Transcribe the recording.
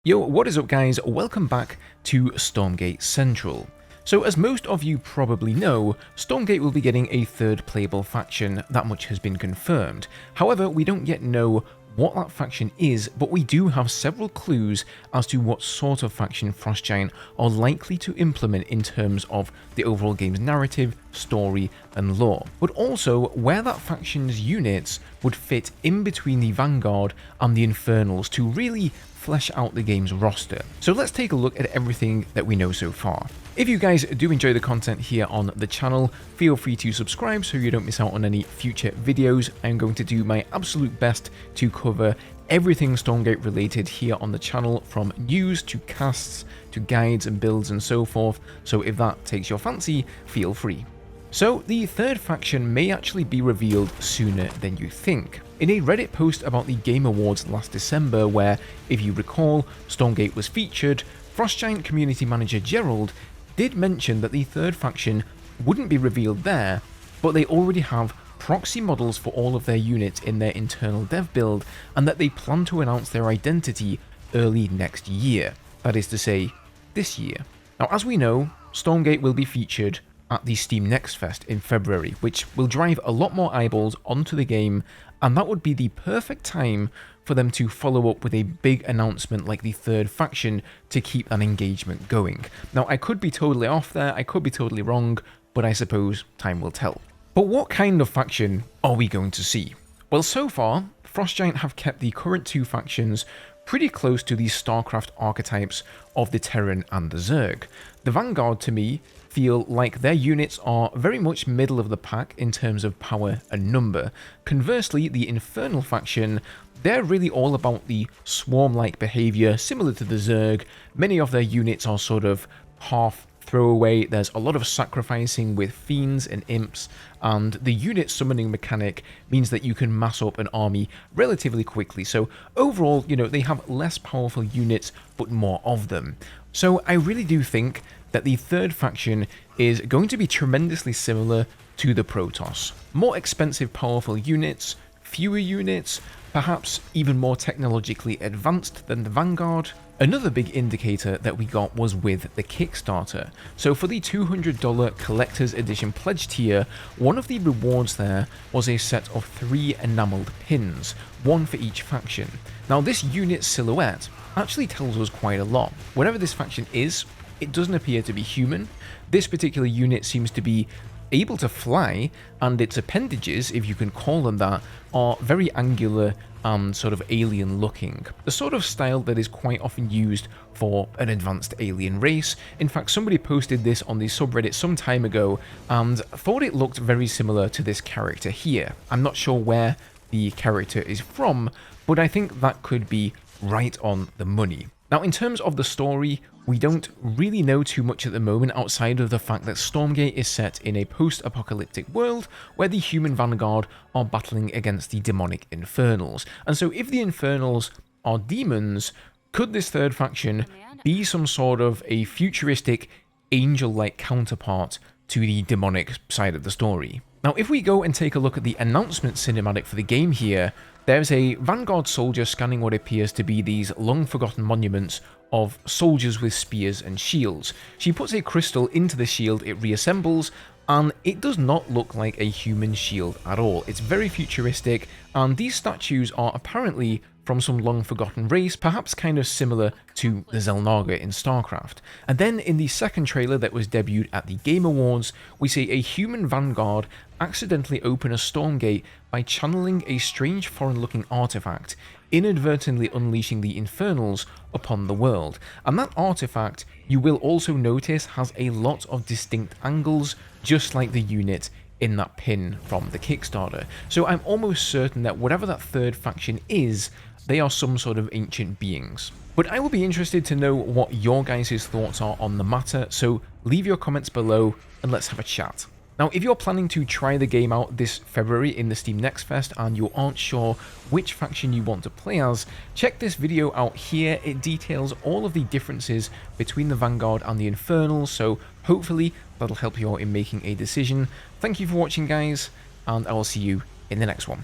Yo, what is up guys? Welcome back to Stormgate Central. So as most of you probably know, Stormgate will be getting a third playable faction, that much has been confirmed. However, we don't yet know what that faction is, but we do have several clues as to what sort of faction Frostgiant are likely to implement in terms of the overall game's narrative, story and lore, but also where that faction's units would fit in between the Vanguard and the Infernals to really flesh out the game's roster. So let's take a look at everything that we know so far. If you guys do enjoy the content here on the channel, feel free to subscribe so you don't miss out on any future videos. I'm going to do my absolute best to cover everything Stormgate related here on the channel, from news to casts to guides and builds and so forth, so if that takes your fancy, feel free. So the third faction may actually be revealed sooner than you think. In a Reddit post about the Game Awards last December where, if you recall, Stormgate was featured, Frostgiant community manager Gerald did mention that the third faction wouldn't be revealed there, but they already have proxy models for all of their units in their internal dev build, and that they plan to announce their identity early next year. That is to say, this year. Now, as we know, Stormgate will be featured at the Steam Next Fest in February, which will drive a lot more eyeballs onto the game, and that would be the perfect time for them to follow up with a big announcement like the third faction to keep that engagement going. Now, I could be totally off there, I could be totally wrong, but I suppose time will tell. But what kind of faction are we going to see? Well, so far, Frostgiant have kept the current two factions pretty close to the StarCraft archetypes of the Terran and the Zerg. The Vanguard, to me, feel like their units are very much middle of the pack in terms of power and number. Conversely, the Infernal faction, they're really all about the swarm-like behavior, similar to the Zerg. Many of their units are sort of half throwaway, there's a lot of sacrificing with fiends and imps, and the unit summoning mechanic means that you can mass up an army relatively quickly. So overall, you know, they have less powerful units, but more of them. So I really do think that the third faction is going to be tremendously similar to the Protoss. More expensive powerful units, fewer units, perhaps even more technologically advanced than the Vanguard. Another big indicator that we got was with the Kickstarter. So for the $200 Collector's Edition pledge tier, one of the rewards there was a set of 3 enameled pins, one for each faction. Now this unit silhouette actually tells us quite a lot. Whatever this faction is, it doesn't appear to be human. This particular unit seems to be able to fly, and its appendages, if you can call them that, are very angular and sort of alien looking. The sort of style that is quite often used for an advanced alien race. In fact, somebody posted this on the subreddit some time ago and thought it looked very similar to this character here. I'm not sure where the character is from, but I think that could be right on the money. Now, in terms of the story, we don't really know too much at the moment outside of the fact that Stormgate is set in a post-apocalyptic world where the human Vanguard are battling against the demonic Infernals. And so if the Infernals are demons, could this third faction be some sort of a futuristic angel-like counterpart to the demonic side of the story? Now, if we go and take a look at the announcement cinematic for the game here, there's a Vanguard soldier scanning what appears to be these long-forgotten monuments of soldiers with spears and shields. She puts a crystal into the shield, it reassembles, and it does not look like a human shield at all. It's very futuristic, and these statues are apparently from some long-forgotten race, perhaps kind of similar to the Xel'Naga in StarCraft. And then in the second trailer that was debuted at the Game Awards, we see a human Vanguard accidentally open a Stormgate by channeling a strange foreign-looking artifact, inadvertently unleashing the Infernals upon the world. And that artifact, you will also notice, has a lot of distinct angles, just like the unit in that pin from the Kickstarter. So I'm almost certain that whatever that third faction is, they are some sort of ancient beings. But I will be interested to know what your guys' thoughts are on the matter, so leave your comments below and let's have a chat. Now, if you're planning to try the game out this February in the Steam Next Fest and you aren't sure which faction you want to play as, check this video out here. It details all of the differences between the Vanguard and the Infernals, so hopefully that'll help you out in making a decision. Thank you for watching, guys, and I will see you in the next one.